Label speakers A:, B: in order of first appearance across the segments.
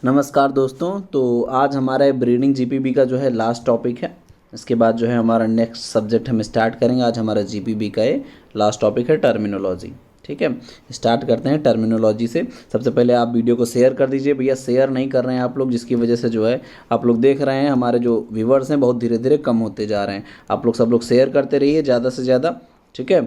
A: नमस्कार दोस्तों। तो आज हमारा ब्रीडिंग जीपीबी का जो है लास्ट टॉपिक है। इसके बाद जो है हमारा नेक्स्ट सब्जेक्ट हम स्टार्ट करेंगे। आज हमारा जीपीबी का ये लास्ट टॉपिक है टर्मिनोलॉजी। ठीक है, स्टार्ट करते हैं टर्मिनोलॉजी से। सबसे पहले आप वीडियो को शेयर कर दीजिए। भैया शेयर नहीं कर रहे हैं आप लोग, जिसकी वजह से जो है आप लोग देख रहे हैं हमारे जो व्यूवर्स हैं बहुत धीरे धीरे कम होते जा रहे हैं। आप लोग सब लोग शेयर करते रहिए ज़्यादा से ज़्यादा, ठीक है।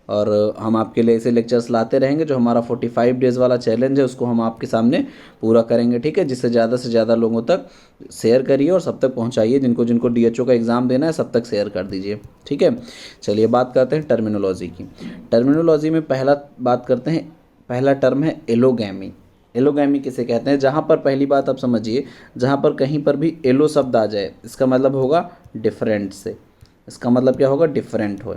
A: और हम आपके लिए ऐसे लेक्चर्स लाते रहेंगे। जो हमारा 45 डेज़ वाला चैलेंज है उसको हम आपके सामने पूरा करेंगे, ठीक है। जिससे ज़्यादा से ज़्यादा लोगों तक शेयर करिए और सब तक पहुंचाइए। जिनको जिनको डीएचओ का एग्ज़ाम देना है सब तक शेयर कर दीजिए, ठीक है। चलिए बात करते हैं टर्मिनोलॉजी की। टर्मिनोलॉजी में पहला बात करते हैं, पहला टर्म है एलोगैमी। एलोगैमी किसे कहते हैं? जहाँ पर पहली बात आप समझिए, जहाँ पर कहीं पर भी एलो शब्द आ जाए इसका मतलब होगा डिफरेंट से। इसका मतलब क्या होगा? डिफरेंट हो।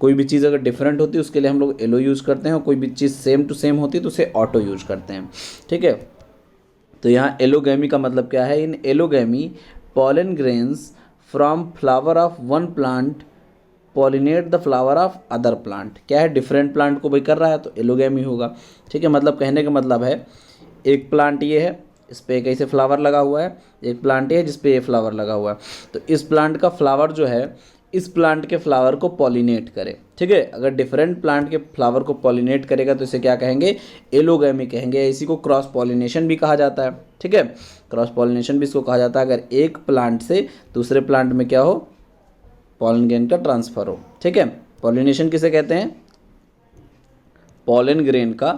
A: कोई भी चीज़ अगर डिफरेंट होती है उसके लिए हम लोग एलो यूज़ करते हैं, और कोई भी चीज़ सेम टू सेम होती है तो उसे ऑटो यूज करते हैं, ठीक है। तो यहाँ एलोगैमी का मतलब क्या है? In allogamy pollen grains from flower of one plant pollinate the flower of other plant. क्या है? डिफरेंट प्लांट को भाई कर रहा है तो एलोगैमी होगा, ठीक है। मतलब कहने का मतलब है एक प्लांट ये है, इस पर एक ऐसे फ्लावर लगा हुआ है, एक प्लांट ये है जिस पे ये फ्लावर लगा हुआ है। तो इस प्लांट का फ्लावर जो है इस प्लांट के फ्लावर को पॉलिनेट करे, ठीक है। अगर डिफरेंट प्लांट के फ्लावर को पॉलिनेट करेगा तो इसे क्या कहेंगे? एलोगैमी कहेंगे। इसी को क्रॉस पॉलिनेशन भी कहा जाता है, ठीक है। क्रॉस पॉलिनेशन भी इसको कहा जाता है अगर एक प्लांट से दूसरे प्लांट में क्या हो? पॉलन ग्रेन का ट्रांसफर हो, ठीक है। पॉलिनेशन किसे कहते हैं? पॉलन ग्रेन का,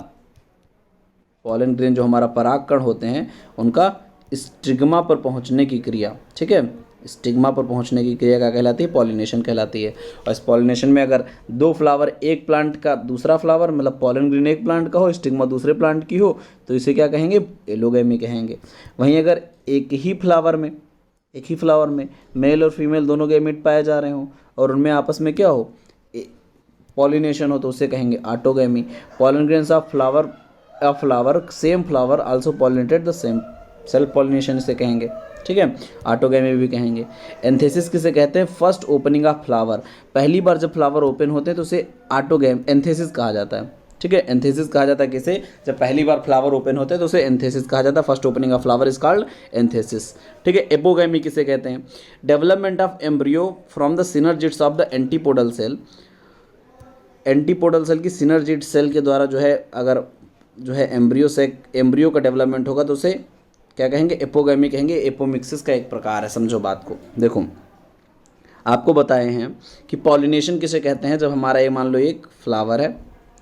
A: पॉलन ग्रेन जो हमारा परागकण होते हैं उनका स्टिग्मा पर पहुंचने की क्रिया, ठीक है। स्टिग्मा पर पहुंचने की क्रिया क्या कहलाती है? पॉलिनेशन कहलाती है। और इस पॉलिनेशन में अगर दो फ्लावर, एक प्लांट का दूसरा फ्लावर, मतलब पॉलन ग्रेन एक प्लांट का हो, स्टिग्मा दूसरे प्लांट की हो, तो इसे क्या कहेंगे? एलोगैमी कहेंगे। वहीं अगर एक ही फ्लावर में मेल और फीमेल दोनों गैमेट पाए जा रहे हों और उनमें आपस में क्या हो? पॉलिनेशन हो, तो उसे कहेंगे autogamy. Pollen grains of flower same flower also pollinated the same, self pollination इसे कहेंगे, ठीक है। ऑटोगैमी भी कहेंगे। एंथेसिस किसे कहते हैं? First opening of flower. पहली बार जब फ्लावर ओपन होते हैं तो उसे एंथेसिस कहा जाता है, ठीक है। एंथेसिस कहा जाता है किसे? जब पहली बार फ्लावर ओपन होते हैं तो उसे एंथेसिस कहा जाता है। First opening of flower is called anthesis, ठीक है। एपोगैमी किसे कहते हैं? Development of embryo from the synergids of the antipodal cell. Antipodal cell की सिनर्जिड सेल के द्वारा जो है अगर जो है एम्ब्रियो का डेवलपमेंट होगा तो उसे क्या कहेंगे? एपोगैमी कहेंगे। एपोमिक्सिस का एक प्रकार है, समझो बात को। देखो आपको बताए हैं कि पॉलिनेशन किसे कहते हैं? जब हमारा ये मान लो एक फ्लावर है,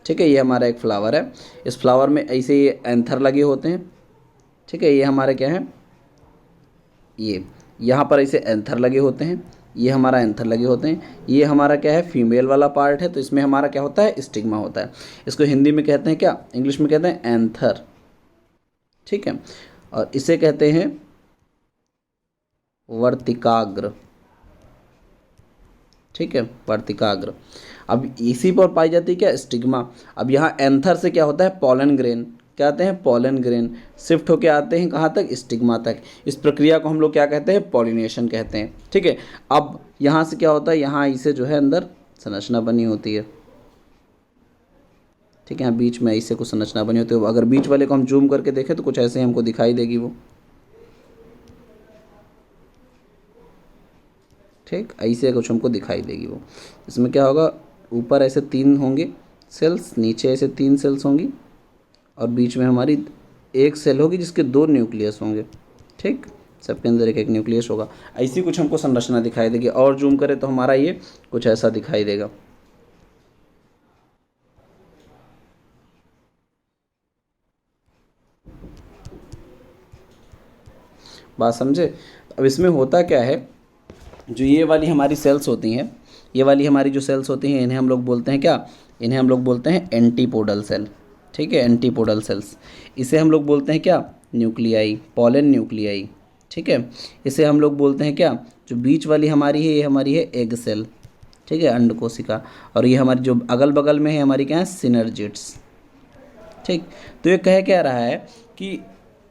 A: ठीक है, ये हमारा एक फ्लावर है, इस फ्लावर में ऐसे ये एंथर लगे होते हैं, ठीक है। ये हमारे क्या है? ये यहाँ पर ऐसे एंथर लगे होते हैं, ये हमारा एंथर लगे होते हैं। ये हमारा क्या है? फीमेल वाला पार्ट है, तो इसमें हमारा क्या होता है? स्टिग्मा होता है। इसको हिंदी में कहते हैं क्या? इंग्लिश में कहते हैं एंथर, ठीक है। और इसे कहते हैं वर्तिकाग्र, ठीक है, वर्तिकाग्र। अब इसी पर पाई जाती है क्या? स्टिग्मा। अब यहाँ एंथर से क्या होता है? पॉलन ग्रेन, क्या आते हैं? पॉलन ग्रेन शिफ्ट होके आते हैं कहाँ तक? स्टिग्मा तक। इस प्रक्रिया को हम लोग क्या कहते हैं? पॉलिनेशन कहते हैं, ठीक है। अब यहाँ से क्या होता है? यहाँ इसे जो है अंदर संरचना बनी होती है, ठीक है। यहाँ बीच में ऐसे कुछ संरचना बनी होती है। अगर बीच वाले को हम जूम करके देखें तो कुछ ऐसे ही हमको दिखाई देगी वो, ठीक, ऐसे कुछ हमको दिखाई देगी वो। इसमें क्या होगा? ऊपर ऐसे 3 होंगे सेल्स, नीचे ऐसे 3 सेल्स होंगी, और बीच में हमारी एक सेल होगी जिसके 2 न्यूक्लियस होंगे, ठीक। सबके अंदर एक एक न्यूक्लियस होगा। ऐसी कुछ हमको संरचना दिखाई देगी। और जूम करें तो हमारा ये कुछ ऐसा दिखाई देगा। बात समझे? अब इसमें होता क्या है? जो ये वाली हमारी सेल्स होती हैं, ये वाली हमारी जो सेल्स होती हैं, इन्हें हम लोग बोलते हैं क्या? इन्हें हम लोग बोलते हैं एंटीपोडल सेल, ठीक है। एंटीपोडल सेल्स, इसे हम लोग बोलते हैं क्या? न्यूक्लियाई, पॉलन न्यूक्लियाई, ठीक है। इसे हम लोग बोलते हैं क्या? जो बीच वाली हमारी है ये हमारी है एग सेल, ठीक है, अंड कोशिका। और ये हमारी जो अगल बगल में है हमारी क्या है? सिनर्जिड्स, ठीक। तो ये कह क्या रहा है कि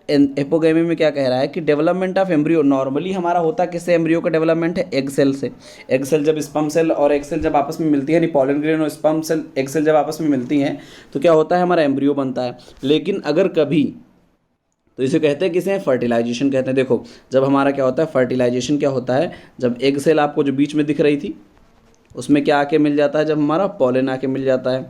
A: एपोगैमी में क्या कह रहा है कि डेवलपमेंट ऑफ एम्ब्रियो नॉर्मली हमारा होता किससे? एम्ब्रियो का डेवलपमेंट है एग सेल से। एग सेल जब स्पर्म सेल और एग सेल जब आपस में मिलती है, यानी पॉलन ग्रेन और स्पर्म सेल एग सेल जब आपस में मिलती हैं तो क्या होता है? हमारा एम्ब्रियो बनता है। लेकिन अगर कभी तो इसे कहते हैं किसे, फर्टिलाइजेशन कहते हैं। देखो जब हमारा क्या होता है फर्टिलाइजेशन, क्या होता है जब एग सेल आपको जो बीच में दिख रही थी उसमें क्या आके मिल जाता है, जब हमारा पॉलन आके मिल जाता है,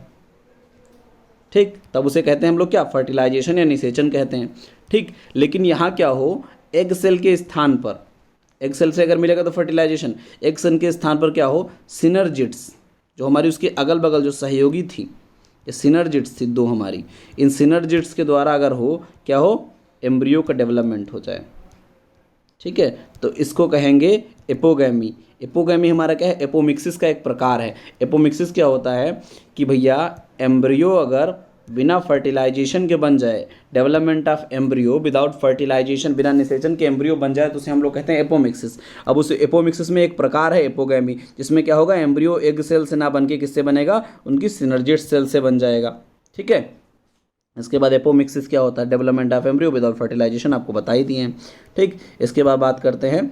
A: ठीक, तब उसे कहते हैं हम लोग क्या, फर्टिलाइजेशन या निषेचन कहते हैं, ठीक। लेकिन यहाँ क्या हो, एग सेल के स्थान पर, एग सेल से अगर मिलेगा तो फर्टिलाइजेशन, एग सेल के स्थान पर क्या हो, सिनर्जिड्स, जो हमारी उसके अगल बगल जो सहयोगी थी, ये सिनर्जिड्स थी दो हमारी, इन सिनर्जिड्स के द्वारा अगर हो क्या हो, एम्ब्रियो का डेवलपमेंट हो जाए, ठीक है, तो इसको कहेंगे एपोगैमी। एपोगैमी हमारा क्या है, एपोमिक्सिस का एक प्रकार है। एपोमिक्सिस क्या होता है कि भैया एम्ब्रियो अगर बिना फर्टिलाइजेशन के बन जाए, development of embryo without fertilisation, बिना निषेचन के एम्ब्रियो बन जाए, तो उसे हम लोग कहते हैं एपोमिक्सिस। अब उस एपोमिक्सिस में एक प्रकार है एपोगैमी, जिसमें क्या होगा, एम्ब्रियो एग सेल से ना बन के किससे बनेगा, उनकी सिनर्जिड सेल से बन जाएगा, ठीक है। इसके बाद एपोमिक्सिस क्या होता है, development of embryo without fertilisation, आपको बता ही दिए हैं, ठीक। इसके बाद बात करते हैं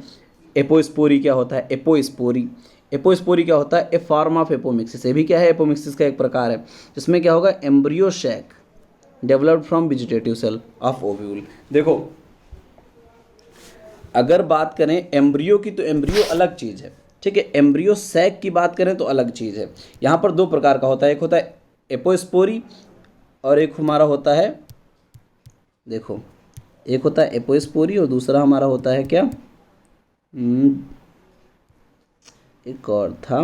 A: एपोस्पोरी क्या होता है, एपोस्पोरी। एपोस्पोरी क्या होता है, ए फॉर्म ऑफ एपोमिक्सिस, ये भी क्या है, एपोमिक्सिस का एक प्रकार है, जिसमें क्या होगा, embryo sac developed from vegetative cell of ovule. देखो अगर बात करें एम्ब्रियो की तो एम्ब्रियो अलग चीज़ है, ठीक है। एम्ब्रियो सैक की बात करें तो अलग चीज़ है। यहाँ पर दो प्रकार का होता है, एक होता है एपोस्पोरी और एक हमारा होता है, देखो एक होता है एपोस्पोरी और दूसरा हमारा होता है क्या, एक और था,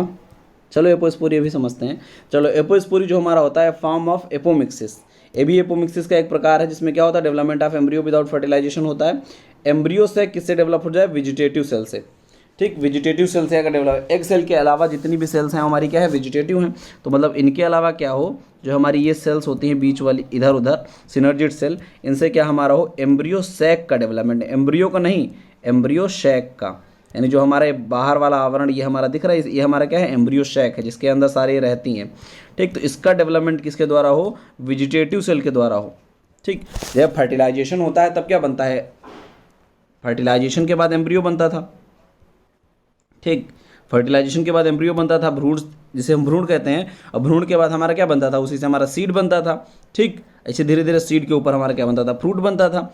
A: चलो एपोस्पोरी भी समझते हैं। चलो एपोस्पोरी जो हमारा होता है फॉर्म ऑफ एपोमिक्सिस, ये भी एपोमिक्सिस का एक प्रकार है, जिसमें क्या होता है, development of embryo without fertilisation होता है। एम्ब्रियो से किससे डेवलप हो जाए, वेजिटेटिव सेल से, ठीक। वेजिटेटिव सेल से अगर डेवलप, एग सेल के अलावा जितनी भी सेल्स हैं हमारी क्या है, वेजिटेटिव हैं, तो मतलब इनके अलावा क्या हो, जो हमारी ये सेल्स होती हैं बीच वाली इधर उधर सिनर्जिड सेल, इनसे क्या हमारा हो, एम्ब्रियो सैक का डेवलपमेंट, एम्ब्रियो का नहीं, एम्ब्रियो शैक का, यानी जो हमारे बाहर वाला आवरण ये हमारा दिख रहा है, ये हमारा क्या है, एम्ब्रियो शैक है, जिसके अंदर सारी रहती हैं, ठीक। तो इसका डेवलपमेंट किसके द्वारा हो, वेजिटेटिव सेल के द्वारा हो, ठीक। जब फर्टिलाइजेशन होता है तब क्या बनता है, फर्टिलाइजेशन के बाद एम्ब्रियो बनता था, ठीक। फर्टिलाइजेशन के बाद एम्ब्रियो बनता था, भ्रूण जिसे हम भ्रूण कहते हैं, और भ्रूण के बाद हमारा क्या बनता था, उसी से हमारा सीड बनता था, ठीक। ऐसे धीरे धीरे सीड के ऊपर हमारा क्या बनता था, फ्रूट बनता था।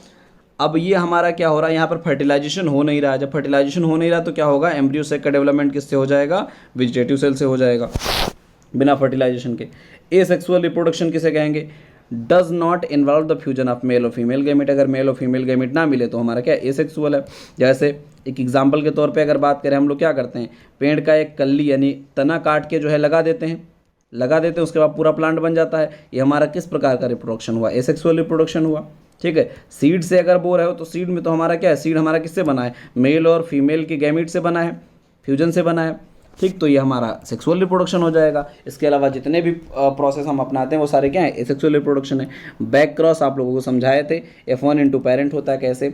A: अब ये हमारा क्या हो रहा है, यहाँ पर फर्टिलाइजेशन हो नहीं रहा है, जब फर्टिलाइजेशन हो नहीं रहा तो क्या होगा, एम्ब्रियो सेक का डेवलपमेंट किससे हो जाएगा, वेजिटेटिव सेल से हो जाएगा, बिना फर्टिलाइजेशन के। एसेक्सुअल रिप्रोडक्शन किसे कहेंगे, does not involve the fusion of male और फीमेल गैमेट, अगर मेल और फीमेल गैमेट ना मिले तो हमारा क्या एसेक्सुअल है। जैसे एक एग्जाम्पल के तौर पे अगर बात करें, हम लोग क्या करते हैं, पेड़ का एक कल्ली यानी तना काट के जो है लगा देते हैं, उसके बाद पूरा प्लांट बन जाता है, ये हमारा किस प्रकार का रिप्रोडक्शन हुआ, एसेक्सुअल रिप्रोडक्शन हुआ, ठीक है। सीड से अगर बोल रहे हो तो सीड में तो हमारा क्या है, सीड हमारा किससे बना है, मेल और फीमेल के गैमेट से बना है, फ्यूजन से बना है, ठीक। तो ये हमारा सेक्सुअल रिप्रोडक्शन हो जाएगा। इसके अलावा जितने भी प्रोसेस हम अपनाते हैं वो सारे क्या है, एसेक्सुअल रिप्रोडक्शन है। बैक क्रॉस आप लोगों को समझाए थे, F1 इंटू पेरेंट होता है कैसे,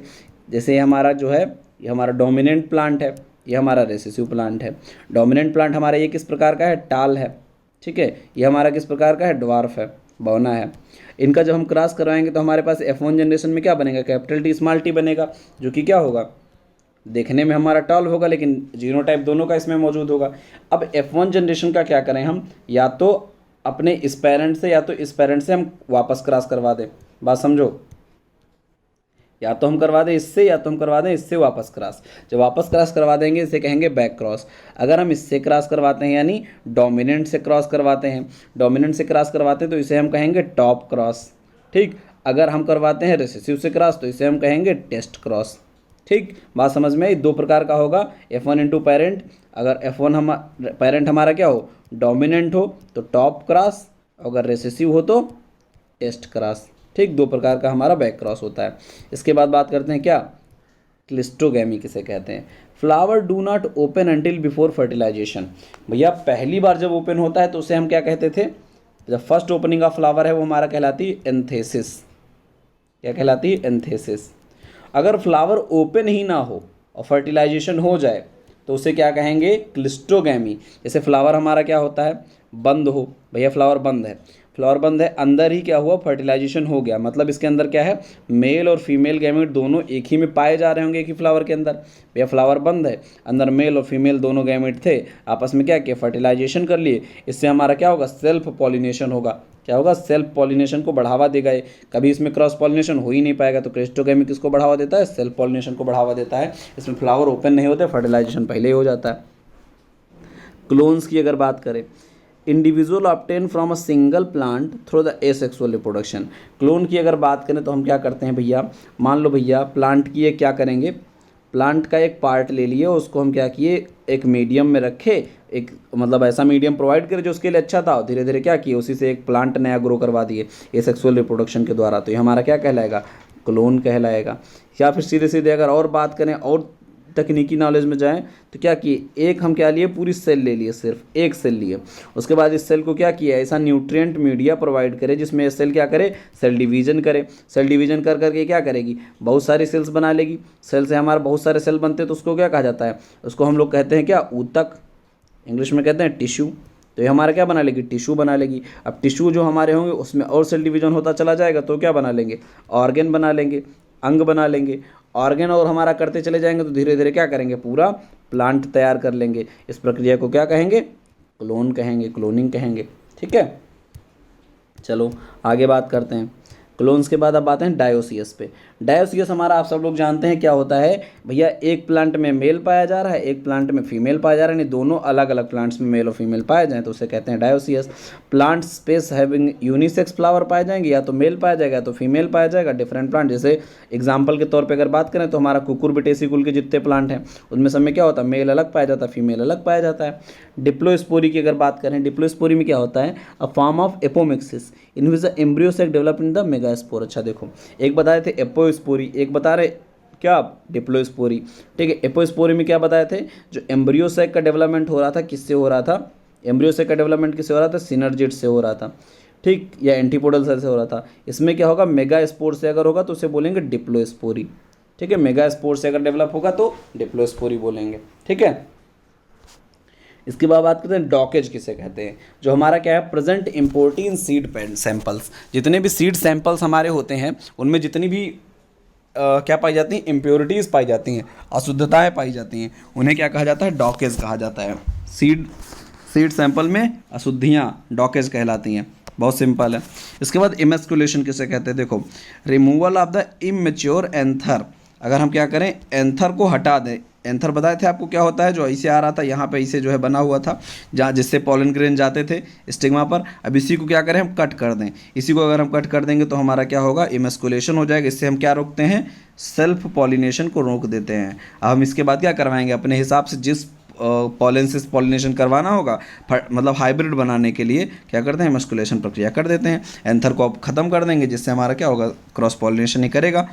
A: जैसे ये हमारा जो है, ये हमारा डोमिनेंट प्लांट है, ये हमारा रेसेसिव प्लांट है। डोमिनेंट प्लांट हमारा ये किस प्रकार का है, टाल है, ठीक है। ये हमारा किस प्रकार का है, ड्वार्फ है, बौना है। इनका जब हम क्रॉस करवाएंगे तो हमारे पास F1 जनरेशन में क्या बनेगा, कैपिटल टी स्मॉल टी बनेगा, जो कि क्या होगा, देखने में हमारा टॉल होगा, लेकिन जीनोटाइप दोनों का इसमें मौजूद होगा। अब F1 जनरेशन का क्या करें हम, या तो अपने इस पेरेंट से या तो इस पेरेंट से हम वापस क्रॉस करवा दें, बात समझो, या तो हम करवा दें इससे या तो हम करवा दें इससे वापस क्रॉस। जब वापस क्रॉस करवा देंगे इसे कहेंगे बैक क्रॉस। अगर हम इससे क्रॉस करवाते हैं यानी डोमिनेंट से क्रॉस करवाते हैं, डोमिनेंट से क्रॉस करवाते हैं तो इसे हम कहेंगे टॉप क्रॉस, ठीक। अगर हम करवाते हैं रिसेसिव से क्रॉस तो इसे हम कहेंगे टेस्ट क्रॉस, ठीक। बात समझ में आई, दो प्रकार का होगा, F1 इंटू पेरेंट, अगर F1 पेरेंट हमारा क्या हो, डोमिनेंट हो तो टॉप क्रॉस, अगर रिसेसिव हो तो टेस्ट क्रॉस, ठीक। दो प्रकार का हमारा बैक क्रॉस होता है। इसके बाद बात करते हैं क्या, क्लिस्टोगैमी किसे कहते हैं। Flower do not open until before fertilisation, भैया पहली बार जब ओपन होता है तो उसे हम क्या कहते थे, जब फर्स्ट ओपनिंग ऑफ फ्लावर है वो हमारा कहलाती है एंथेसिस, क्या कहलाती है, एंथेसिस। अगर फ्लावर ओपन ही ना हो और फर्टिलाइजेशन हो जाए तो उसे क्या कहेंगे, क्लिस्टोगैमी। जैसे फ्लावर हमारा क्या होता है, बंद हो, भैया फ्लावर बंद है, फ्लावर बंद है, अंदर ही क्या हुआ, फर्टिलाइजेशन हो गया, मतलब इसके अंदर क्या है, मेल और फीमेल गैमेट दोनों एक ही में पाए जा रहे होंगे एक ही फ्लावर के अंदर। भैया फ्लावर बंद है, अंदर मेल और फीमेल दोनों गैमेट थे, आपस में क्या किया, फर्टिलाइजेशन कर लिए, इससे हमारा क्या होगा, सेल्फ पॉलिनेशन होगा। क्या होगा, सेल्फ पॉलिनेशन को बढ़ावा देगा ये। कभी इसमें क्रॉस पॉलिनेशन हो ही नहीं पाएगा, तो क्रिस्टोगेमी किसको बढ़ावा देता है, सेल्फ पॉलिनेशन को बढ़ावा देता है। इसमें फ्लावर ओपन नहीं होते, फर्टिलाइजेशन पहले ही हो जाता है। क्लोन्स की अगर बात करें, individual obtain from a single plant through the asexual reproduction. Clone की अगर बात करें तो हम क्या करते हैं भैया, मान लो भैया प्लांट की ये क्या करेंगे, प्लांट का एक पार्ट ले लिए, उसको हम क्या किए, एक मीडियम में रखे, एक मतलब ऐसा मीडियम प्रोवाइड करे जो उसके लिए अच्छा था, धीरे धीरे क्या किए, उसी से एक प्लांट नया ग्रो करवा दिए एसेक्सुअल रिप्रोडक्शन के द्वारा। तो ये हमारा क्या कहलाएगा, क्लोन कहलाएगा। या फिर सीधे सीधे अगर और बात करें और तकनीकी नॉलेज में जाएं तो क्या किए, एक हम क्या लिए, पूरी सेल ले लिए, सिर्फ एक सेल लिए, उसके बाद इस सेल को क्या किया, ऐसा न्यूट्रिएंट मीडिया प्रोवाइड करे जिसमें ये सेल क्या करे, सेल डिवीजन करे। सेल डिवीजन कर करके क्या करेगी, बहुत सारी सेल्स बना लेगी। सेल से हमारे बहुत सारे सेल बनते हैं तो उसको क्या कहा जाता है, उसको हम लोग कहते हैं क्या, ऊतक, इंग्लिश में कहते हैं टिश्यू। तो ये हमारा क्या बना लेगी, टिश्यू बना लेगी। अब टिश्यू जो हमारे होंगे उसमें और सेल डिवीजन होता चला जाएगा तो क्या बना लेंगे, ऑर्गन बना लेंगे, अंग बना लेंगे। ऑर्गन और हमारा करते चले जाएंगे तो धीरे धीरे क्या करेंगे, पूरा प्लांट तैयार कर लेंगे। इस प्रक्रिया को क्या कहेंगे, क्लोन कहेंगे, क्लोनिंग कहेंगे। ठीक है, चलो आगे बात करते हैं। क्लोन्स के बाद अब आते हैं डायोसियस पे। डायोसियस हमारा आप सब लोग जानते हैं क्या होता है भैया, एक प्लांट में मेल पाया जा रहा है, एक प्लांट में फीमेल पाया जा रहा है, यानी दोनों अलग अलग प्लांट्स में मेल और फीमेल पाए जाएं तो उसे कहते हैं dioecious. Plant space having unisex flower पाए जाएंगे, या तो मेल पाया जाएगा या तो फीमेल पाया जाएगा। डिफरेंट प्लांट, जैसे एग्जाम्पल के तौर पर अगर बात करें तो हमारा कुकुरबिटेसी कुल के जितने प्लांट हैं उनमें सब में क्या होता है, मेल अलग पाया जाता है, फीमेल अलग पाया जाता है। डिप्लोस्पोरी की अगर बात करें, डिप्लोस्पोरी में क्या होता है, a form of apomixis in which the embryo sac develop in the megaspore. अच्छा देखो, एक बताए थे एपोस्पोरी, एक बता रहे क्या, डिप्लोस्पोरी। ठीक है, एपोस्पोरी में क्या बताए थे, जो एम्ब्रियो सेक का डेवलपमेंट हो रहा था, किससे हो रहा था, एम्ब्रियो सेक का डेवलपमेंट किससे हो रहा था, सिनर्जिड से हो रहा था। ठीक, या एंटीपोडल सेल से हो रहा था। इसमें क्या होगा, मेगास्पोर से अगर होगा तो उसे बोलेंगे डिप्लोस्पोरी। ठीक है, मेगास्पोर से अगर डेवलप होगा तो डिप्लोस्पोरी बोलेंगे। ठीक है, इसके बाद बात करते हैं डॉकेज किसे कहते हैं, जो हमारा क्या है, present importing seed pad samples. जितने भी सीड सैंपल्स हमारे होते हैं उनमें जितनी भी क्या पाई जाती हैं, इम्प्योरिटीज़ पाई जाती हैं, अशुद्धताएं पाई जाती हैं, उन्हें क्या कहा जाता है, डॉकेज कहा जाता है। सीड सैंपल में अशुद्धियाँ डॉकेज कहलाती हैं। बहुत सिंपल है। इसके बाद इमेस्कुलेशन किसे कहते हैं, देखो removal of the immature anther. अगर हम क्या करें, एंथर को हटा दें। एंथर बताए थे आपको क्या होता है, जो ऐसे आ रहा था, यहाँ पे ऐसे जो है बना हुआ था, जहाँ जिससे पॉलन ग्रेन जाते थे स्टिग्मा पर। अब इसी को क्या करें, हम कट कर दें। इसी को अगर हम कट कर देंगे तो हमारा क्या होगा, इमेस्कुलेशन हो जाएगा। इससे हम क्या रोकते हैं, सेल्फ पॉलिनेशन को रोक देते हैं। अब हम इसके बाद क्या करवाएंगे, अपने हिसाब से जिस पॉलन से पॉलिनेशन करवाना होगा, मतलब हाइब्रिड बनाने के लिए क्या करते हैं, इमेस्कुलेशन प्रक्रिया कर देते हैं। एंथर को अब ख़त्म कर देंगे, जिससे हमारा क्या होगा, क्रॉस पॉलिनेशन ही करेगा।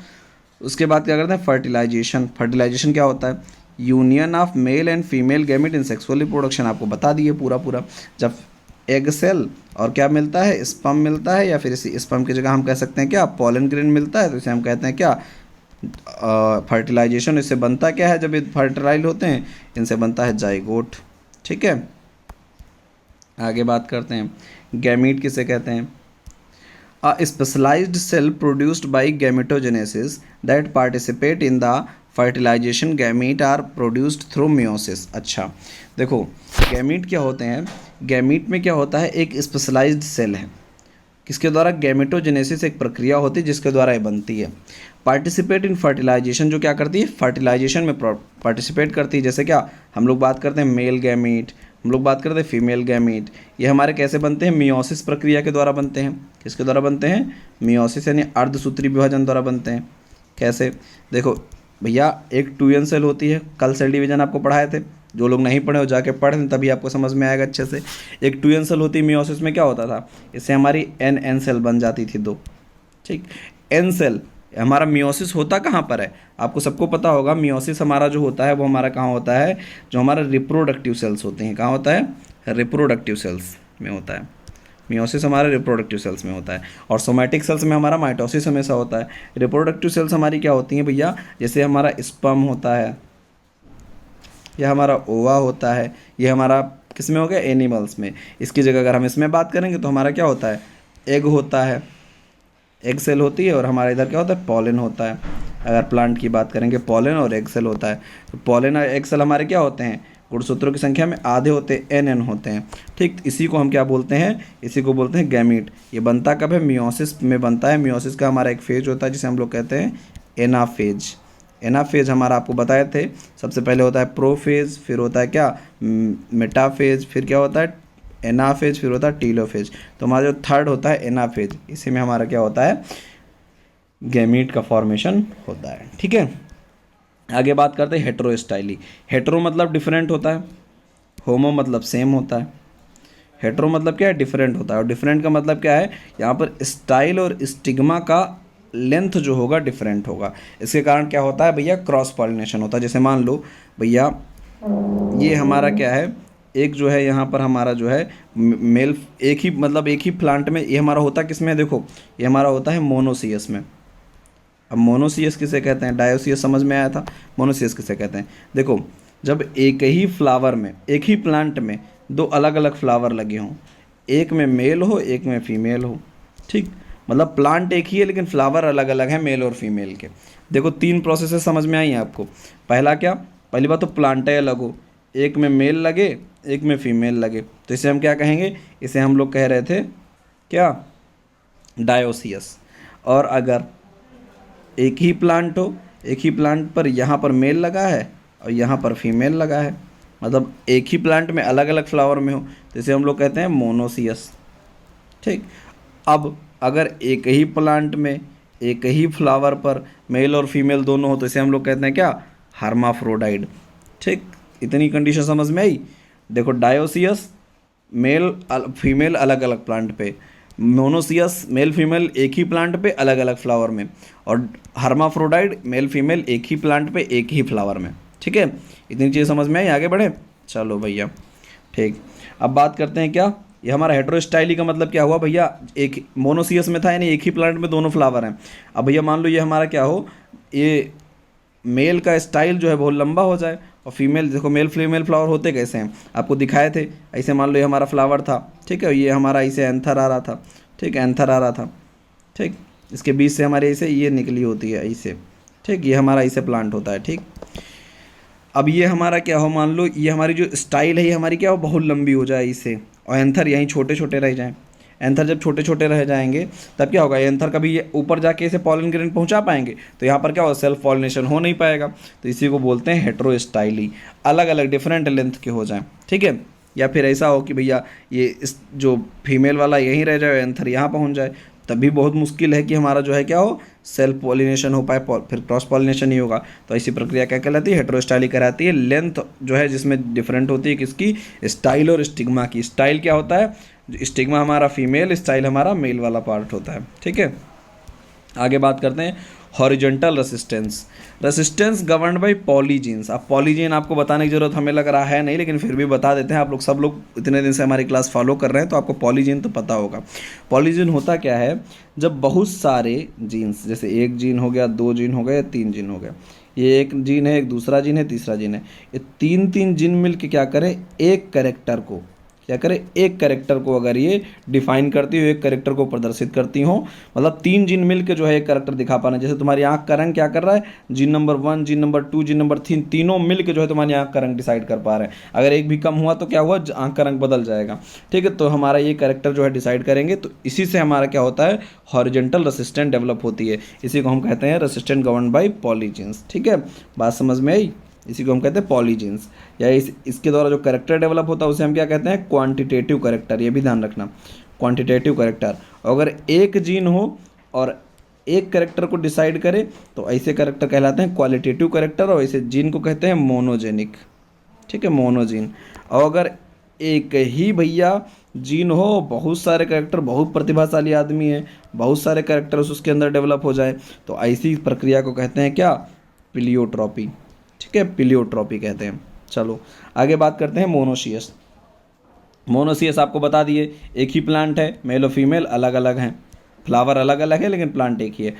A: उसके बाद क्या करते हैं, फर्टिलाइजेशन। फर्टिलाइजेशन क्या होता है, union of male and female gamete in sexual reproduction. आपको बता दिए पूरा। जब एग सेल और क्या मिलता है, स्पर्म मिलता है, या फिर इसी स्पर्म की जगह हम कह सकते हैं क्या, पॉलन ग्रेन मिलता है, तो इसे हम कहते हैं क्या, फर्टिलाइजेशन। इससे बनता क्या है, जब ये फर्टिलाइज होते हैं इनसे बनता है जाइगोट। ठीक है, आगे बात करते हैं, गैमीट किसे कहते हैं, a specialized cell produced by gametogenesis that participate in the fertilization. Gamete are produced through meiosis. अच्छा देखो, गैमीट क्या होते हैं, गैमीट में क्या होता है, एक स्पेशलाइज्ड सेल है, किसके द्वारा, गैमेटोजेनेसिस एक प्रक्रिया होती है जिसके द्वारा ये बनती है। पार्टिसिपेट इन फर्टिलाइजेशन, जो क्या करती है, फर्टिलाइजेशन में पार्टिसिपेट करती है। जैसे क्या, हम लोग बात करते हैं मेल गैमीट, हम लोग बात करते हैं फीमेल गैमीट। ये हमारे कैसे बनते हैं, मियोसिस प्रक्रिया के द्वारा बनते हैं। किसके द्वारा बनते हैं, मियोसिस यानी अर्धसूत्री विभाजन द्वारा बनते हैं। कैसे, देखो भैया, एक 2n सेल होती है, कल सेल डिवीजन आपको पढ़ाए थे, जो लोग नहीं पढ़े हो जाके पढ़ लें, तभी आपको समझ में आएगा अच्छे से। एक 2n सेल होती है मियोसिस में, क्या होता था, इससे हमारी n सेल बन जाती थी 2। ठीक, n सेल हमारा मियोसिस होता कहाँ पर है, आपको सबको पता होगा। मियोसिस हमारा जो होता है वो हमारा कहाँ होता है, जो हमारा रिप्रोडक्टिव सेल्स होते हैं, कहाँ होता है, रिप्रोडक्टिव सेल्स में होता है। मियोसिस हमारे रिप्रोडक्टिव सेल्स में होता है, और सोमैटिक सेल्स में हमारा माइटोसिस हमेशा होता है। रिप्रोडक्टिव सेल्स हमारी क्या होती हैं भैया, जैसे हमारा स्पर्म होता है, यह हमारा ओवा होता है, ये हमारा किस में हो गया, एनिमल्स में। इसकी जगह अगर हम इसमें बात करेंगे तो हमारा क्या होता है, एग होता है, एग सेल होती है, और हमारे इधर क्या होता है, पॉलन होता है। अगर प्लांट की बात करेंगे, पॉलन और एग सेल होता है। तो पॉलन और एग सेल हमारे क्या होते हैं, गुणसूत्रों की संख्या में आधे होते हैं, एन होते हैं। ठीक, इसी को हम क्या बोलते हैं, इसी को बोलते हैं गैमीट। ये बनता कब है, मियोसिस में बनता है। मियोसिस का हमारा एक फेज होता है जिसे हम लोग कहते हैं एनाफेज। एनाफेज हमारा आपको बताए थे, सबसे पहले होता है प्रोफेज, फिर होता है क्या मेटाफेज, फिर क्या होता है एनाफेज, फिर होता है टीलोफेज। तो हमारा जो थर्ड होता है एनाफेज, इसी में हमारा क्या होता है गैमीट का फॉर्मेशन होता है। ठीक है, आगे बात करते हैं हेटेरोस्टाइली। हेटेरो मतलब डिफरेंट होता है, होमो मतलब सेम होता है। हेटेरो मतलब क्या है, डिफरेंट होता है, और डिफरेंट का मतलब क्या है, यहाँ पर स्टाइल और स्टिग्मा का लेंथ जो होगा डिफरेंट होगा। इसके कारण क्या होता है भैया, क्रॉस पॉलिनेशन होता है। जैसे मान लो भैया ये हमारा क्या है, एक जो है यहाँ पर हमारा जो है मेल, एक ही मतलब एक ही प्लांट में, ये हमारा होता किस में, देखो ये हमारा होता है मोनोसियस में। अब मोनोसियस किसे कहते हैं, डायोसियस समझ में आया था, मोनोसियस किसे कहते हैं। देखो जब एक ही फ्लावर में, एक ही प्लांट में दो अलग अलग फ्लावर लगे हों, एक में मेल हो एक में फीमेल हो, ठीक, मतलब प्लांट एक ही है लेकिन फ्लावर अलग अलग है मेल और फीमेल के। देखो तीन प्रोसेसेस समझ में आई हैं आपको। पहला क्या, पहली बात तो प्लांट है अलग हो, एक में मेल लगे एक में फीमेल लगे, तो इसे हम क्या कहेंगे, इसे हम लोग कह रहे थे क्या, डायोसियस। और अगर एक ही प्लांट हो, एक ही प्लांट पर यहाँ पर मेल लगा है और यहाँ पर फीमेल लगा है, मतलब एक ही प्लांट में अलग अलग फ्लावर में हो, तो इसे हम लोग कहते हैं मोनोसियस। ठीक, अब अगर एक ही प्लांट में एक ही फ्लावर पर मेल और फीमेल दोनों हो, तो इसे हम लोग कहते हैं क्या, हर्माफ्रोडाइड। ठीक, इतनी कंडीशन समझ में आई। देखो डायोसियस मेल फीमेल अलग अलग प्लांट पे, मोनोसियस मेल फीमेल एक ही प्लांट पे अलग अलग फ्लावर में, और हर्माफ्रोडाइड मेल फीमेल एक ही प्लांट पे एक ही फ्लावर में। ठीक है, इतनी चीज़ समझ में आई, आगे बढ़े, चलो भैया। ठीक, अब बात करते हैं क्या, ये हमारा हेटेरोस्टाइली का मतलब क्या हुआ भैया, एक मोनोसियस में था यानी एक ही प्लांट में दोनों फ्लावर हैं। अब भैया मान लो ये हमारा क्या हो, ये मेल का स्टाइल जो है बहुत लंबा हो जाए, और फीमेल, देखो मेल फीमेल फ्लावर होते कैसे हैं आपको दिखाए थे, ऐसे मान लो ये हमारा फ्लावर था, ठीक है, ये हमारा ऐसे एंथर आ रहा था, ठीक है, एंथर आ रहा था, ठीक, इसके बीच से हमारे ऐसे ये निकली होती है ऐसे, ठीक, ये हमारा ऐसे प्लांट होता है। ठीक, अब ये हमारा क्या हो, मान लो ये हमारी जो स्टाइल है ये हमारी क्या हो, बहुत लंबी हो जाए इससे, और एंथर यहीं छोटे छोटे रह जाएं। एंथर जब छोटे छोटे रह जाएंगे तब क्या होगा, एंथर कभी ये ऊपर जाके इसे पॉलन ग्रेन पहुंचा पाएंगे, तो यहाँ पर क्या होगा, सेल्फ पॉलिनेशन हो नहीं पाएगा, तो इसी को बोलते हैं हेटेरोस्टाइली, अलग अलग डिफरेंट लेंथ के हो जाएं। ठीक है, या फिर ऐसा हो कि भैया ये इस जो फीमेल वाला यहीं रह जाए, एंथर यहाँ पहुँच जाए, तब भी बहुत मुश्किल है कि हमारा जो है क्या हो, सेल्फ पॉलिनेशन हो पाए, फिर क्रॉस पॉलिनेशन ही होगा। तो ऐसी प्रक्रिया क्या कहलाती है, हेटेरोस्टाइली कहलाती है। लेंथ जो है जिसमें डिफरेंट होती है किसकी, स्टाइल और स्टिग्मा की। स्टाइल क्या होता है, स्टिग्मा हमारा फीमेल, स्टाइल हमारा मेल वाला पार्ट होता है। ठीक है, आगे बात करते हैं horizontal resistance. Resistance governed bye polygenes. अब पॉलीजीन आपको बताने की जरूरत हमें लग रहा है नहीं, लेकिन फिर भी बता देते हैं, आप लोग सब लोग इतने दिन से हमारी क्लास फॉलो कर रहे हैं तो आपको पॉलीजीन तो पता होगा। पॉलीजीन होता क्या है, जब बहुत सारे जीन्स, जैसे एक जीन हो गया, दो जीन हो गए, तीन जीन हो गया, ये एक जीन है, एक दूसरा जीन है, तीसरा जीन है, ये तीन तीन जीन मिल के क्या करें, एक कैरेक्टर को क्या करें, एक कैरेक्टर को अगर ये डिफाइन करती हो, एक कैरेक्टर को प्रदर्शित करती हो, मतलब तीन जीन मिल के जो है एक कैरेक्टर दिखा पाना। जैसे तुम्हारी आंख का रंग क्या कर रहा है, gene number 1, gene number 2, gene number 3, तीनों मिल के जो है तुम्हारी आंख का रंग डिसाइड कर पा रहे हैं। अगर एक भी कम हुआ तो क्या हुआ, आंख का रंग बदल जाएगा। ठीक है, तो हमारा ये कैरेक्टर जो है डिसाइड करेंगे, तो इसी से हमारा क्या होता है, हॉरिजॉन्टल रेसिस्टेंट डेवलप होती है। इसी को हम कहते हैं रेसिस्टेंट गवर्न्ड बाय पॉलीजीन्स। ठीक है, बात समझ में आई, इसी को हम कहते हैं पॉलीजीन्स। या इसके द्वारा जो कैरेक्टर डेवलप होता है उसे हम क्या कहते हैं, क्वांटिटेटिव कैरेक्टर। ये भी ध्यान रखना, क्वांटिटेटिव कैरेक्टर। अगर एक जीन हो और एक कैरेक्टर को डिसाइड करे तो ऐसे कैरेक्टर कहलाते हैं क्वालिटेटिव कैरेक्टर, और ऐसे जीन को कहते हैं मोनोजेनिक। ठीक है, मोनोजीन। और अगर एक ही भैया जीन हो, बहुत सारे कैरेक्टर, बहुत प्रतिभाशाली आदमी है, बहुत सारे कैरेक्टर्स उसके अंदर डेवलप हो जाए, तो ऐसी प्रक्रिया को कहते हैं क्या, प्लियोट्रॉपी। ठीक है, प्लियोट्रॉपी कहते हैं। चलो आगे बात करते हैं मोनोसियस। मोनोसियस आपको बता दिए, एक ही प्लांट है, मेल और फीमेल अलग अलग हैं, फ्लावर अलग अलग है लेकिन प्लांट एक ही है।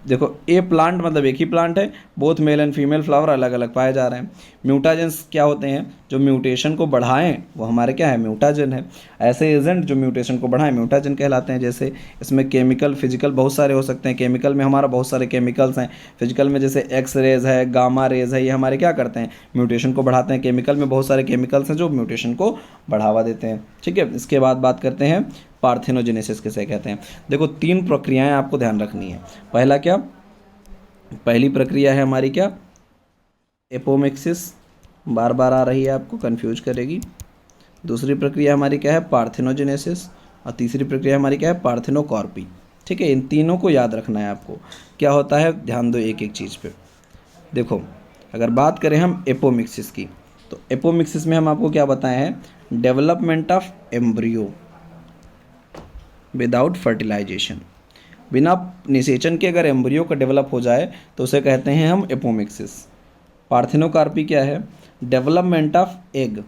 A: देखो ए प्लांट मतलब एक ही प्लांट है, both male and female flower अलग अलग पाए जा रहे हैं। म्यूटाजेंस क्या होते हैं, जो म्यूटेशन को बढ़ाएं वो हमारे क्या है, म्यूटाजन है। ऐसे एजेंट जो म्यूटेशन को बढ़ाएं म्यूटाजन कहलाते हैं। जैसे इसमें केमिकल फिजिकल बहुत सारे हो सकते हैं। केमिकल में हमारा बहुत सारे केमिकल्स हैं। फिजिकल में जैसे एक्स रेज है, गामा रेज है, ये हमारे क्या करते हैं, म्यूटेशन को बढ़ाते हैं। केमिकल में बहुत सारे केमिकल्स हैं जो म्यूटेशन को बढ़ावा देते हैं। ठीक है, इसके बाद बात करते हैं पार्थेनोजेनेसिस किसे कहते हैं। देखो 3 प्रक्रियाएं आपको ध्यान रखनी है। पहला क्या, पहली प्रक्रिया है हमारी क्या, एपोमिक्सिस, बार बार आ रही है आपको कंफ्यूज करेगी। दूसरी प्रक्रिया हमारी क्या है, पार्थेनोजेनेसिस। और तीसरी प्रक्रिया हमारी क्या है, पार्थेनोकॉर्पी। ठीक है, इन तीनों को याद रखना है आपको। क्या होता है, ध्यान दो एक एक चीज़ पे। देखो अगर बात करें हम एपोमिक्सिस की, तो एपोमिक्सिस में हम आपको क्या बताए हैं, development of embryo without fertilisation. बिना निषेचन के अगर एम्ब्रियो का डेवलप हो जाए तो उसे कहते हैं हम एपोमिक्सिस। पार्थेनोकार्पी क्या है, डेवलपमेंट ऑफ एग,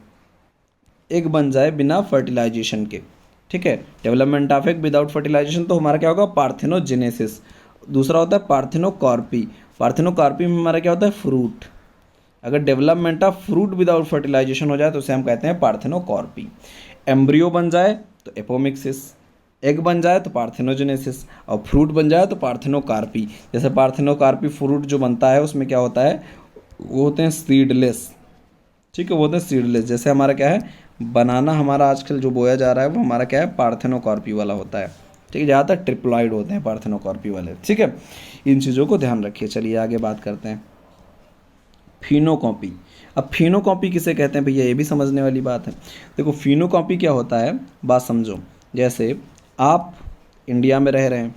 A: एग बन जाए बिना फर्टिलाइजेशन के। ठीक है, development of egg without fertilisation तो हमारा क्या होगा, पार्थेनोजेनेसिस। दूसरा होता है पार्थेनोकार्पी। पार्थेनोकार्पी में हमारा क्या होता है, फ्रूट। अगर development of fruit without fertilisation हो जाए तो उसे हम कहते हैं पार्थेनोकॉर्पी। एम्ब्रियो बन जाए तो एपोमिक्सिस, एग बन जाए तो पार्थेनोजेनेसिस, और फ्रूट बन जाए तो पार्थेनोकार्पी। जैसे पार्थेनोकार्पी फ्रूट जो बनता है उसमें क्या होता है, वो होते हैं सीडलेस। ठीक है, वो होते हैं सीडलेस। जैसे हमारा क्या है, बनाना हमारा आजकल जो बोया जा रहा है वो हमारा क्या है, पार्थेनोकार्पी वाला होता है। ठीक है, ज़्यादातर ट्रिप्लॉइड होते हैं पार्थेनोकार्पी वाले। ठीक है, इन चीज़ों को ध्यान रखिए। चलिए आगे बात करते हैं, फिनोकॉपी। अब फिनोकॉपी किसे कहते हैं भैया, ये भी समझने वाली बात है। देखो फिनोकॉपी क्या होता है, बात समझो। जैसे आप इंडिया में रह रहे हैं,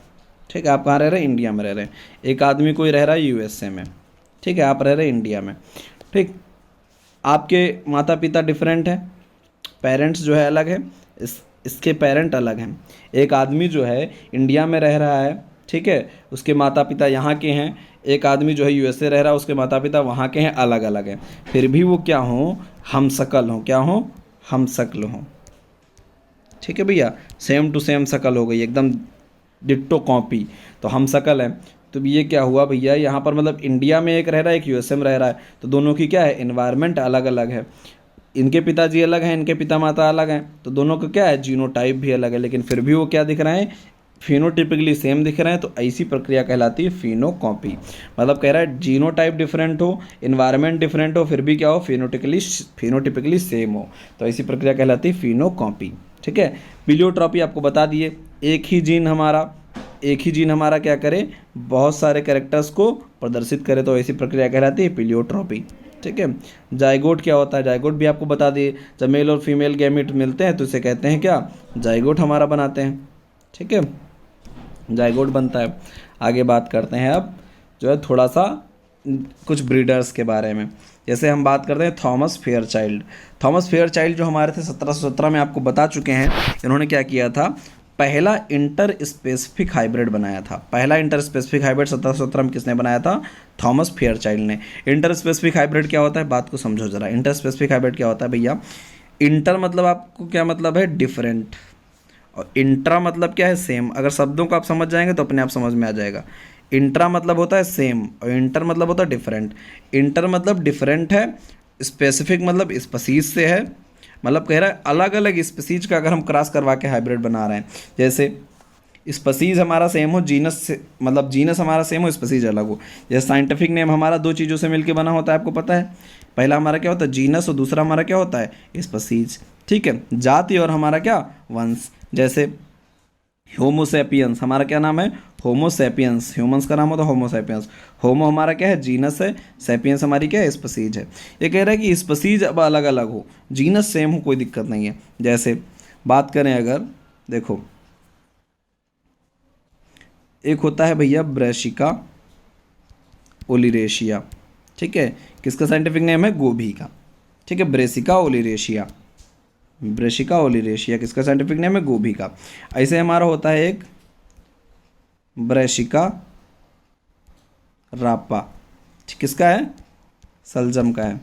A: ठीक है, आप कहाँ रह रहे हैं, इंडिया में रह रहे हैं। एक आदमी कोई रह रहा है यूएसए में, ठीक है, आप रह रहे हैं इंडिया में। ठीक, आपके माता पिता डिफरेंट हैं, पेरेंट्स जो है अलग है, इसके पेरेंट अलग हैं। एक आदमी जो है इंडिया में रह रहा है, ठीक है, उसके माता पिता यहाँ के हैं। एक आदमी जो है यूएसए रह रहा है, उसके माता पिता वहाँ के हैं, अलग अलग हैं। फिर भी वो क्या हों, हम शकल हों। क्या हों, हम शक्ल हों। ठीक है भैया, सेम टू सेम शकल हो गई, एकदम डिट्टो कॉपी, तो हम शकल है। तो ये क्या हुआ भैया, यहाँ पर मतलब इंडिया में एक रह रहा है, एक यूएसए में रह रहा है, तो दोनों की क्या है, एनवायरनमेंट अलग अलग है। इनके पिताजी अलग हैं, इनके पिता माता अलग हैं, तो दोनों का क्या है, जीनोटाइप भी अलग है, लेकिन फिर भी वो क्या दिख रहे हैं, फिनोटिपिकली सेम दिख रहे हैं। तो ऐसी प्रक्रिया कहलाती है फिनोकॉपी। मतलब कह रहा है जीनोटाइप डिफरेंट हो, इन्वायरमेंट डिफरेंट हो, फिर भी क्या हो, फिनोटिपिकली सेम हो, तो ऐसी प्रक्रिया कहलाती है फिनोकॉपी। ठीक है, पिलियोट्रॉपी आपको बता दिए, एक ही जीन हमारा क्या करे, बहुत सारे कैरेक्टर्स को प्रदर्शित करे, तो ऐसी प्रक्रिया कहलाती है पिलियोट्रॉपी। ठीक है, जाइगोट क्या होता है, जाइगोट भी आपको बता दिए, जब मेल और फीमेल गैमेट मिलते हैं तो इसे कहते हैं क्या, जाइगोट हमारा बनाते हैं। ठीक है, जाइगोट बनता है। आगे बात करते हैं अब जो है थोड़ा सा कुछ ब्रीडर्स के बारे में। जैसे हम बात करते हैं थॉमस फेयरचाइल्ड। थॉमस फेयरचाइल्ड जो हमारे थे 1717 में, आपको बता चुके हैं, इन्होंने क्या किया था, पहला इंटर स्पेसिफिक हाइब्रिड बनाया था। पहला इंटर स्पेसिफिक हाइब्रिड 1717 में किसने बनाया था, थॉमस फेयरचाइल्ड ने। इंटर स्पेसिफिक हाइब्रिड क्या होता है, बात को समझो जरा। इंटर स्पेसिफिक हाइब्रिड क्या होता है भैया, इंटर मतलब आपको क्या मतलब है, डिफरेंट, और इंट्रा मतलब क्या है, सेम। अगर शब्दों को आप समझ जाएंगे तो अपने आप समझ में आ जाएगा। इंट्रा मतलब होता है सेम, और इंटर मतलब होता है डिफरेंट। इंटर मतलब डिफरेंट है, स्पेसिफिक मतलब स्पीसीज से है, मतलब कह रहा है अलग अलग स्पीसीज का अगर हम क्रॉस करवा के हाइब्रिड बना रहे हैं। जैसे स्पीसीज हमारा सेम हो, जीनस से मतलब जीनस हमारा सेम हो, स्पीसीज अलग हो। जैसे साइंटिफिक नेम हमारा दो चीज़ों से मिलकर बना होता है, आपको पता है। पहला हमारा क्या होता है, जीनस, और दूसरा हमारा क्या होता है, स्पीसीज। ठीक है, जाति और हमारा क्या, वंश। जैसे होमोसेपियंस हमारा क्या नाम है, होमोसेपियंस। ह्यूमंस का नाम होता है होमोसेपियंस। होमो हमारा क्या है, जीनस है, सेपियंस हमारी क्या है, स्पीसीज है। ये कह रहा है कि स्पीसीज अब अलग अलग हो, जीनस सेम हो, कोई दिक्कत नहीं है। जैसे बात करें अगर, देखो एक होता है भैया ब्रैसिका ओलिरेशिया। ठीक है, किसका साइंटिफिक नेम है, गोभी का। ठीक है, ब्रेसिका ओलिरेशिया, ब्रेसिका ओलिरेशिया किसका साइंटिफिक नेम है, गोभी का। ऐसे हमारा होता है एक ब्रेसिका रापा, किसका है, सलजम का है।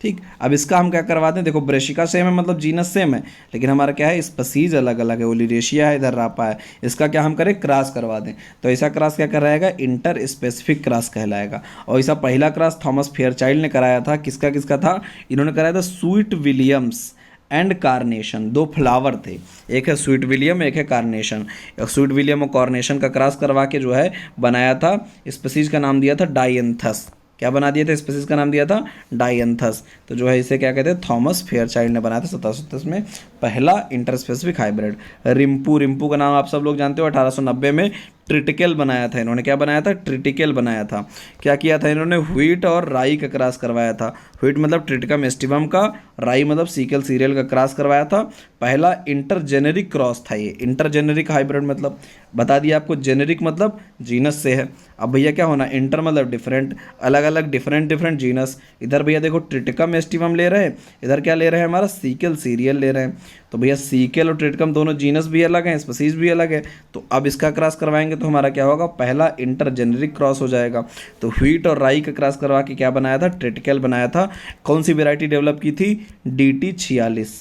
A: ठीक, अब इसका हम क्या करवाते हैं, देखो ब्रेशिका सेम है मतलब जीनस सेम है, लेकिन हमारा क्या है स्पीसीज अलग अलग है, ओलियरेशिया है, इधर रापा है, इसका क्या हम करें क्रॉस करवा दें, तो ऐसा क्रॉस क्या कराएगा, इंटर स्पेसिफिक क्रॉस कहलाएगा। और ऐसा पहला क्रॉस थॉमस फेयरचाइल्ड ने कराया था, किसका किसका था, इन्होंने कराया था स्वीट विलियम्स एंड कार्नेशन, दो फ्लावर थे, एक है स्वीट विलियम एक है कार्नेशन, स्वीट विलियम और कार्नेशन का क्रॉस करवा के जो है बनाया था, स्पीसीज का नाम दिया था डायंथस, क्या बना दिया था, स्पीसीज का नाम दिया था डायंथस। तो जो है इसे क्या कहते हैं, थॉमस फेयरचाइल्ड ने बनाया था 1737 में पहला इंटरस्पेसिफिक हाइब्रिड। रिम्पू, रिम्पू का नाम आप सब लोग जानते हो, 1890 में ट्रिटिकल बनाया था इन्होंने, क्या बनाया था, ट्रिटिकल बनाया था। क्या किया था इन्होंने, व्हीट और राई का क्रॉस करवाया था, व्हीट मतलब ट्रिटिकम एस्टिवम का, राई मतलब सीकल सीरियल का क्रॉस करवाया था, पहला इंटरजेनेरिक क्रॉस था ये, इंटरजेनेरिक हाइब्रिड मतलब बता दिया आपको, जेनेरिक मतलब जीनस से है, अब भैया क्या होना, इंटर मतलब डिफरेंट, अलग अलग डिफरेंट डिफरेंट जीनस, इधर भैया देखो ट्रिटिकम एस्टिवम ले रहे हैं, इधर क्या ले रहे हैं हमारा सीकल सीरियल ले रहे हैं, तो भैया सीकल और ट्रिटिकम दोनों जीनस भी अलग हैं, स्पीसीज भी अलग है, तो अब इसका क्रॉस करवाएंगे तो हमारा क्या होगा, पहला इंटरजेनेरिक क्रॉस हो जाएगा। तो व्हीट और राई का क्रॉस करवा के क्या बनाया था, ट्रिटिकल बनाया था। कौन सी वेराइटी डेवलप की थी, DT46,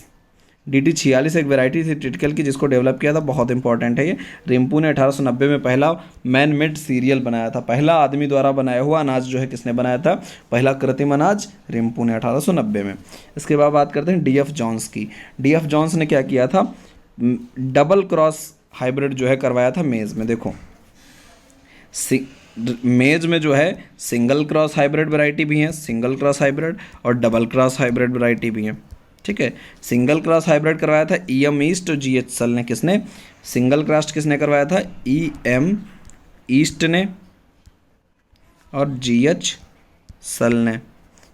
A: DT46 एक वैरायटी थी ट्रिटिकल की जिसको डेवलप किया था, बहुत इंपॉर्टेंट है ये। रिम्पू ने 1890 में पहला मैन मेड सीरियल बनाया था, पहला आदमी द्वारा बनाया हुआ अनाज जो है किसने बनाया था, पहला कृत्रिम अनाज रिम्पू ने 1890 में। इसके बाद बात करते हैं DF जॉन्स की। DF जॉन्स ने क्या किया था, डबल क्रॉस हाइब्रिड जो है करवाया था मेज में। देखो मेज में जो है सिंगल क्रॉस हाइब्रिड वैरायटी भी है, सिंगल क्रॉस हाइब्रिड और डबल क्रॉस हाइब्रिड वैरायटी भी है, ठीक है। सिंगल क्रॉस हाइब्रिड करवाया था EM ईस्ट और GH सल ने, किसने, सिंगल क्रॉस किसने करवाया था, EM ईस्ट ने और GH सल ने,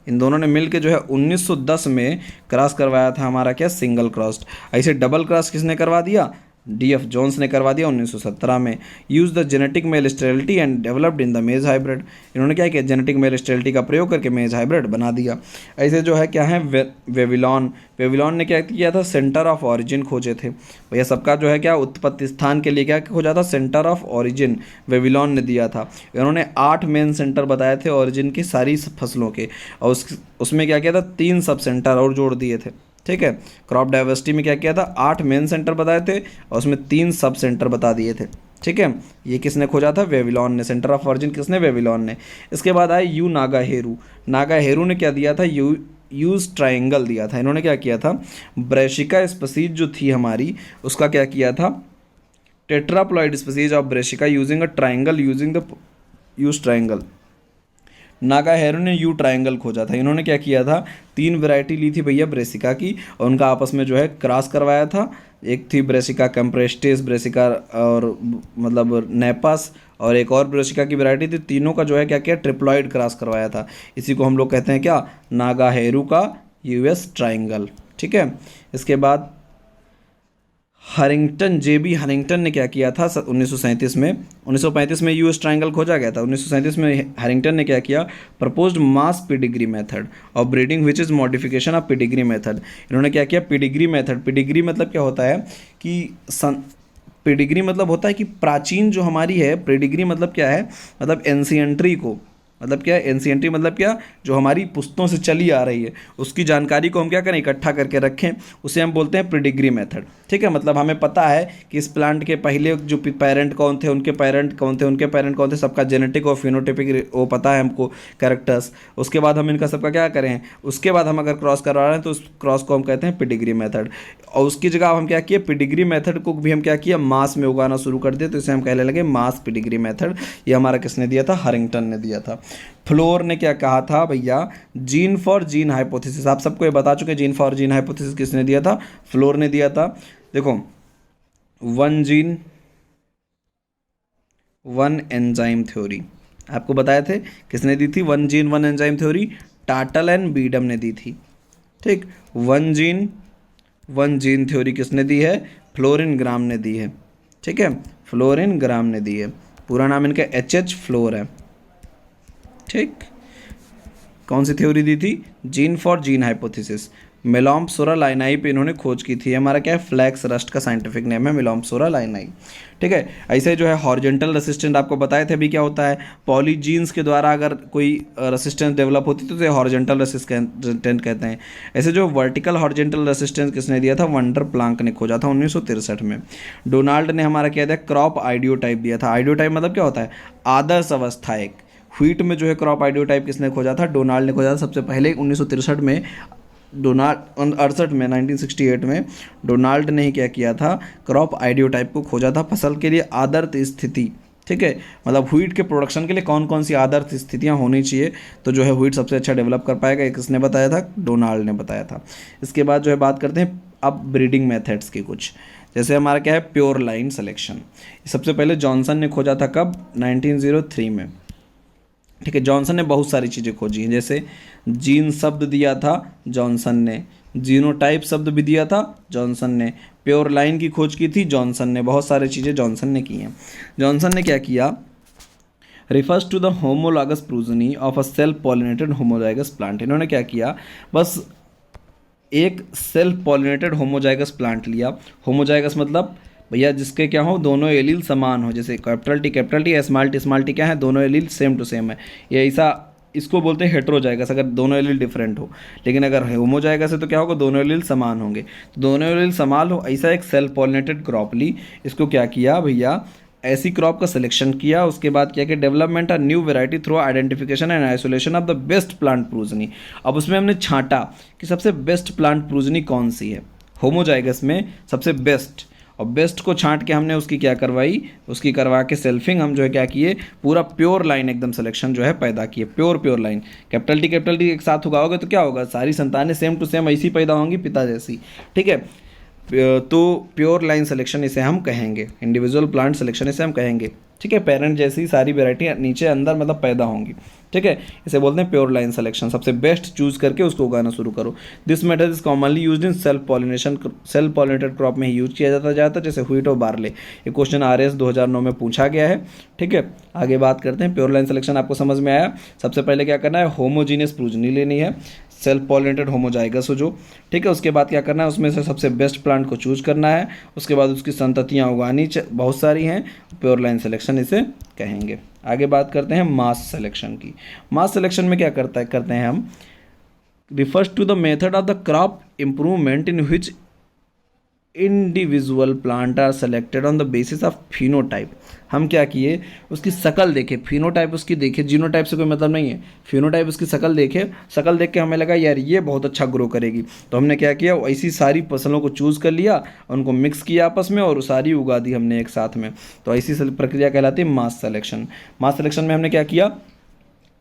A: इन दोनों ने मिलकर जो है 1910 में क्रॉस करवाया था हमारा क्या, सिंगल क्रॉस्ड। ऐसे डबल क्रॉस किसने करवा दिया, DF जॉन्स ने करवा दिया 1917 में। Use the genetic male sterility and developed in the मेज हाइब्रिड, इन्होंने क्या किया, जेनेटिक मेल स्टेरिलिटी का प्रयोग करके मेज हाइब्रिड बना दिया। ऐसे जो है क्या है, वेविलॉन, वेविलॉन ने क्या किया था, सेंटर ऑफ ऑरिजिन खोजे थे, भैया सबका जो है क्या उत्पत्ति स्थान के लिए क्या खोजा था, सेंटर ऑफ ऑरिजिन वेविलॉन ने दिया था। इन्होंने 8 मेन सेंटर बताए थे ऑरिजिन की सारी फसलों के, और उसमें क्या किया था, 3 सब सेंटर और जोड़ दिए थे, ठीक है। क्रॉप डाइवर्सिटी में क्या किया था, 8 मेन सेंटर बताए थे और उसमें 3 सब सेंटर बता दिए थे, ठीक है। ये किसने खोजा था, वेविलॉन ने, सेंटर ऑफ ऑरिजिन किसने, वेविलॉन ने। इसके बाद आए यू नागाहेरू, नागाहेरू ने क्या दिया था, यूज ट्राइंगल दिया था। इन्होंने क्या किया था, ब्रेशिका स्पीसीज जो थी हमारी उसका क्या किया था, tetraploid species of Brassica using a triangle using the U triangle, Nagaharu ने यू ट्राइंगल खोजा था। इन्होंने क्या किया था, 3 वैरायटी ली थी भैया ब्रेसिका की और उनका आपस में जो है क्रॉस करवाया था, एक थी ब्रेसिका कैम्प्रेस्टिस, ब्रेसिका और मतलब नेपास, और एक और ब्रेसिका की वैरायटी थी, तीनों का जो है क्या किया, ट्रिप्लॉइड क्रॉस करवाया था। इसी को हम लोग कहते हैं क्या, नागाहेरू का US ट्राइंगल, ठीक है। इसके बाद हरिंगटन, JB हरिंगटन ने क्या किया था 1937 में, 1935 में US ट्राइंगल खोजा गया था, 1937 में हरिंगटन ने क्या किया, proposed mass pedigree method of breeding which is modification of pedigree method. इन्होंने क्या किया, पिडिग्री मेथड, पिडिग्री मतलब क्या होता है कि पिडिग्री मतलब होता है कि प्राचीन जो हमारी है, पिडिग्री मतलब क्या है, मतलब एंशिएंट्री को, मतलब क्या है, एंशिएंट्री मतलब क्या, जो हमारी पुश्तों से चली आ रही है उसकी जानकारी को हम क्या करें, इकट्ठा करके रखें, उसे हम बोलते हैं पिडिग्री मेथड, ठीक है। मतलब हमें पता है कि इस प्लांट के पहले जो पेरेंट कौन थे, उनके पेरेंट कौन थे, उनके पेरेंट कौन थे, सबका जेनेटिक और फिनोटाइपिक वो पता है हमको, कैरेक्टर्स। उसके बाद हम इनका सबका क्या करें, उसके बाद हम अगर क्रॉस करवा रहे हैं तो उस क्रॉस को हम कहते हैं पिडिग्री मेथड, और उसकी जगह हम क्या किए, पिडिग्री मेथड को भी हम क्या किया, मास में उगाना शुरू कर दिए, तो इसे हम कहने लगे मास पिडिग्री मेथड। ये हमारा किसने दिया था, हरिंगटन ने दिया था। फ्लोर ने क्या कहा था भैया, जीन फॉर जीन हाइपोथेसिस, आप सबको ये बता चुके, जीन फॉर जीन हाइपोथेसिस किसने दिया था, फ्लोर ने दिया था। देखो 1 जीन 1 एंजाइम थ्योरी आपको बताए थे, किसने दी थी, 1 जीन 1 एंजाइम थ्योरी, टाटल एंड बीडम ने दी थी, ठीक। 1 जीन 1 जीन थ्योरी किसने दी है, फ्लोरिन ग्राम ने दी है, ठीक है, फ्लोरिन ग्राम ने दी है, पूरा नाम इनका HH फ्लोर है, ठीक। कौन सी थ्योरी दी थी, जीन फॉर जीन हाइपोथेसिस। मेलॉम्पसोरा लाइनाई पे इन्होंने खोज की थी। हमारा क्या है, फ्लैक्स रस्ट का साइंटिफिक नेम है मेलॉम्पसोरा लाइनाई। ठीक है, ऐसे जो है हॉरिजॉन्टल रेसिस्टेंट आपको बताए थे अभी क्या होता है, पॉलीजीन्स के द्वारा अगर कोई रेसिस्टेंस डेवलप होती तो उसे हॉरिजॉन्टल रेसिस्टेंट कहते हैं। ऐसे जो वर्टिकल हॉरिजॉन्टल रेसिस्टेंस किसने दिया था, वंडर प्लांक ने खोजा था 1963 में। डोनाल्ड ने हमारा क्या दिया, क्रॉप आइडियोटाइप दिया था। आइडियोटाइप मतलब क्या होता है, आदर्श अवस्था एक। व्हीट में जो है क्रॉप आइडियोटाइप किसने खोजा था, डोनाल्ड ने खोजा था सबसे पहले 1963 में। डोनाल्ड 68 में 1968 में डोनाल्ड ने ही क्या किया था, क्रॉप आइडियोटाइप को खोजा था, फसल के लिए आदर्श स्थिति। ठीक है, मतलब व्हीट के प्रोडक्शन के लिए कौन कौन सी आदर्श स्थितियां होनी चाहिए तो जो है व्हीट सबसे अच्छा डेवलप कर पाएगा, ये किसने बताया था, डोनाल्ड ने बताया था। इसके बाद जो है बात करते हैं अब ब्रीडिंग मेथड्स की कुछ। जैसे हमारा क्या है, प्योर लाइन सिलेक्शन। सबसे पहले जॉनसन ने खोजा था कब, 1903 में। ठीक है, जॉनसन ने बहुत सारी चीज़ें खोजी हैं, जैसे जीन शब्द दिया था जॉनसन ने, जीनोटाइप शब्द भी दिया था जॉनसन ने, प्योर लाइन की खोज की थी जॉनसन ने, बहुत सारी चीज़ें जॉनसन ने की हैं। जॉनसन ने क्या किया, refers to the homologous progeny of a self pollinated homozygous plant. इन्होंने क्या किया, बस एक सेल्फ पॉलिनेटेड होमोजाइगस प्लांट लिया। होमोजाइगस मतलब भैया जिसके क्या हो, दोनों एलील समान हो, जैसे कैपिटल टी स्मॉल टी क्या है, दोनों एलील सेम टू सेम है। ये ऐसा इसको बोलते हैं हेट्रोजाइगस, अगर दोनों एलील डिफरेंट हो। लेकिन अगर होमोजाइगस है तो क्या होगा, दोनों एलील समान होंगे। तो दोनों एलील समान हो, ऐसा एक सेल्फ पॉलिनेटेड क्रॉप ली। इसको क्या किया भैया, ऐसी क्रॉप का सिलेक्शन किया। उसके बाद क्या कि development a new variety through identification and isolation of the best plant progeny. अब उसमें हमने छांटा कि सबसे बेस्ट प्लांट प्रूजनी कौन सी है, होमोजाइगस में सबसे बेस्ट, और बेस्ट को छांट के हमने उसकी क्या करवाई, उसकी करवा के सेल्फिंग हम जो है क्या किए, पूरा प्योर लाइन एकदम सिलेक्शन जो है पैदा किए, प्योर लाइन। कैपिटल टी एक साथ उगाओगे तो क्या होगा, सारी संतानें सेम टू सेम ऐसी पैदा होंगी, पिता जैसी। ठीक है, तो प्योर लाइन सिलेक्शन इसे हम कहेंगे, इंडिविजुअल प्लांट सिलेक्शन इसे हम कहेंगे। ठीक है, पेरेंट जैसी सारी वेराइटी नीचे अंदर मतलब पैदा होंगी। ठीक है, इसे बोलते हैं प्योर लाइन सिलेक्शन, सबसे बेस्ट चूज करके उसको उगाना शुरू करो। This method is commonly used in self pollinated crop में ही यूज किया जाता है, जैसे व्हीट और बार्ले। ये क्वेश्चन RS 2009 में पूछा गया है। ठीक है, आगे बात करते हैं, प्योर लाइन सिलेक्शन आपको समझ में आया। सबसे पहले क्या करना है, होमोजीनियस प्रूजनी लेनी है, सेल्फ पॉलिनेटेड होमोजाइगस हो जो। ठीक है, उसके बाद क्या करना है, उसमें से सबसे बेस्ट प्लांट को चूज करना है। उसके बाद उसकी संततियाँ उगानी बहुत सारी हैं, प्योर लाइन सिलेक्शन इसे कहेंगे। आगे बात करते हैं मास सिलेक्शन की। मास सिलेक्शन में क्या करते हैं हम, refers to the method of the crop improvement in which individual plant are selected on the basis of phenotype. हम क्या किए, उसकी शकल देखे, फिनोटाइप उसकी देखे, जीनोटाइप से कोई मतलब नहीं है, फिनोटाइप उसकी शकल देखे, शकल देख के हमें लगा यार ये बहुत अच्छा ग्रो करेगी, तो हमने क्या किया, ऐसी सारी फसलों को चूज़ कर लिया, उनको मिक्स किया आपस में और सारी उगा दी हमने एक साथ में। तो ऐसी प्रक्रिया कहलाती है मास सिलेक्शन। मास सिलेक्शन में हमने क्या किया,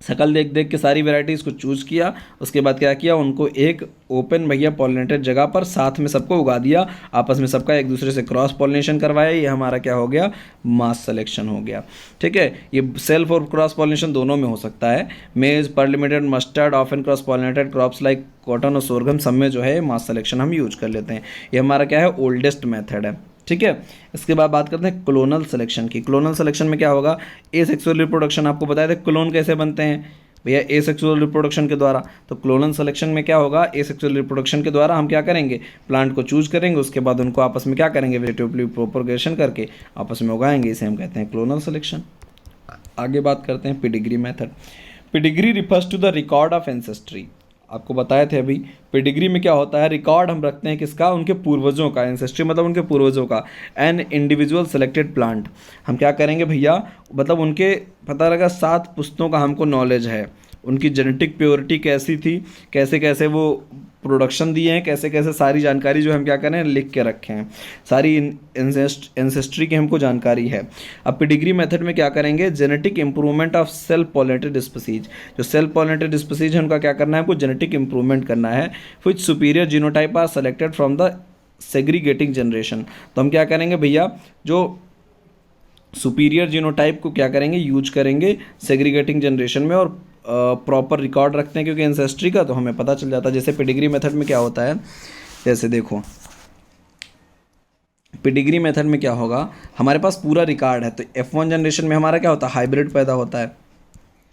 A: शकल देख देख के सारी वेराइटीज़ को चूज़ किया। उसके बाद क्या किया, उनको एक ओपन भैया पॉलिनेटेड जगह पर साथ में सबको उगा दिया, आपस में सबका एक दूसरे से क्रॉस पॉलिनेशन करवाया। ये हमारा क्या हो गया, मास सिलेक्शन हो गया। ठीक है, ये सेल्फ और क्रॉस पॉलिनेशन दोनों में हो सकता है। Maize, pearl millet, mustard, often cross pollinated crops like cotton और सोरगम, सब में जो है मास सिलेक्शन हम यूज कर लेते हैं। ये हमारा क्या है, ओल्डेस्ट मेथड है। ठीक है, इसके बाद बात करते हैं क्लोनल सिलेक्शन की। क्लोनल सिलेक्शन में क्या होगा, एसेक्सुअल रिप्रोडक्शन आपको बताया था, क्लोन कैसे बनते हैं भैया, एसेक्सुअल रिप्रोडक्शन के द्वारा। तो क्लोनल सिलेक्शन में क्या होगा, एसेक्सुअल रिप्रोडक्शन के द्वारा हम क्या करेंगे, प्लांट को चूज करेंगे, उसके बाद उनको आपस में क्या करेंगे, वेजिटेटिव प्रोपगेशन करके आपस में उगाएंगे, इसे हम कहते हैं क्लोनल सिलेक्शन। आगे बात करते हैं pedigree method. Pedigree refers to the record of ancestry. आपको बताए थे अभी, पेडिग्री में क्या होता है, रिकॉर्ड हम रखते हैं किसका, उनके पूर्वजों का, एंसेस्ट्री मतलब उनके पूर्वजों का। एन इंडिविजुअल सेलेक्टेड प्लांट, हम क्या करेंगे भैया, मतलब उनके पता लगा 7 पुश्तों का हमको नॉलेज है, उनकी जेनेटिक प्योरिटी कैसी थी, कैसे कैसे वो प्रोडक्शन दिए हैं, कैसे कैसे सारी जानकारी जो हम क्या करें लिख के रखे हैं, सारी एंसेस्ट्री की हमको जानकारी है। अब पेडिग्री मेथड में क्या करेंगे, genetic improvement of self pollinated species. जो सेल्फ पॉलिनेटेड स्पीसीज है उनका क्या करना है, हमको जेनेटिक इंप्रूवमेंट करना है। Which superior genotype are selected from the segregating generation. तो हम क्या करेंगे भैया, जो सुपीरियर जीनोटाइप को क्या करेंगे, यूज करेंगे सेग्रीगेटिंग जनरेशन में, और प्रॉपर रिकॉर्ड रखते हैं क्योंकि एंसेस्ट्री का, तो हमें पता चल जाता है। जैसे पेडिग्री मेथड में क्या होता है, जैसे देखो पेडिग्री मेथड में क्या होगा, हमारे पास पूरा रिकॉर्ड है, तो F1 जनरेशन में हमारा क्या होता है, हाइब्रिड पैदा होता है।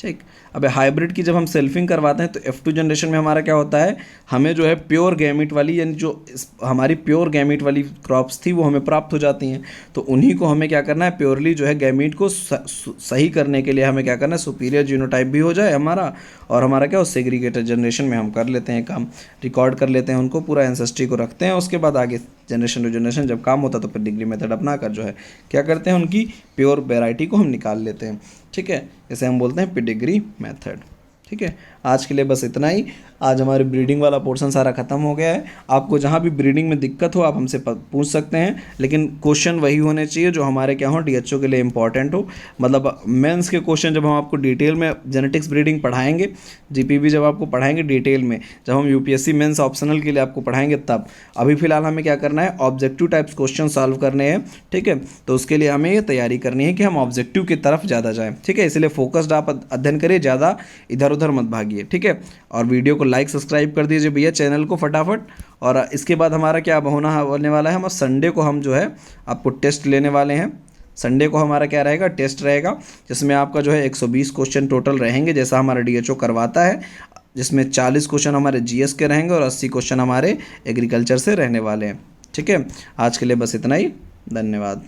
A: ठीक। अब हाइब्रिड की जब हम सेल्फिंग करवाते हैं तो F2 जनरेशन में हमारा क्या होता है, हमें जो है प्योर गैमीट वाली, यानी जो हमारी प्योर गैमीट वाली क्रॉप्स थी वो हमें प्राप्त हो जाती हैं। तो उन्हीं को हमें क्या करना है, प्योरली जो है गैमीट को सही करने के लिए हमें क्या करना है, सुपीरियर जीनोटाइप भी हो जाए हमारा, और हमारा क्या हो, सेग्रीगेटेड जनरेशन में हम कर लेते हैं काम, रिकॉर्ड कर लेते हैं उनको, पूरा एंसेस्ट्री को रखते हैं। उसके बाद आगे जनरेशन टू जनरेशन जब काम होता है तो फिर डिग्री मेथड अपना कर जो है क्या करते हैं, उनकी प्योर वेराइटी को हम निकाल लेते हैं। ठीक है, इसे हम बोलते हैं पेडिग्री मेथड। ठीक है, आज के लिए बस इतना ही। आज हमारे ब्रीडिंग वाला पोर्शन सारा खत्म हो गया है। आपको जहाँ भी ब्रीडिंग में दिक्कत हो आप हमसे पूछ सकते हैं, लेकिन क्वेश्चन वही होने चाहिए जो हमारे क्या हो, डीएचओ के लिए इंपॉर्टेंट हो। मतलब मेंस के क्वेश्चन जब हम आपको डिटेल में जेनेटिक्स ब्रीडिंग पढ़ाएंगे, जीपीबी जब आपको पढ़ाएंगे डिटेल में, जब हम यूपीएससी मेंस ऑप्शनल के लिए आपको पढ़ाएंगे तब। अभी फिलहाल हमें क्या करना है, ऑब्जेक्टिव टाइप्स क्वेश्चन सॉल्व करने हैं। ठीक है, तो उसके लिए हमें ये तैयारी करनी है कि हम ऑब्जेक्टिव की तरफ ज़्यादा जाएँ। ठीक है, इसलिए फोकस्ड आप अध्ययन करिए, ज़्यादा इधर उधर मत भागिए। ठीक है, और वीडियो को लाइक सब्सक्राइब कर दीजिए भैया चैनल को फटाफट। और इसके बाद हमारा क्या होने वाला है, हम संडे को हम जो है आपको टेस्ट लेने वाले हैं। संडे को हमारा क्या रहेगा, टेस्ट रहेगा, जिसमें आपका जो है 120 क्वेश्चन टोटल रहेंगे जैसा हमारा डीएचओ करवाता है, जिसमें 40 क्वेश्चन हमारे जीएस के रहेंगे और 80 क्वेश्चन हमारे एग्रीकल्चर से रहने वाले हैं। ठीक है, आज के लिए बस इतना ही, धन्यवाद।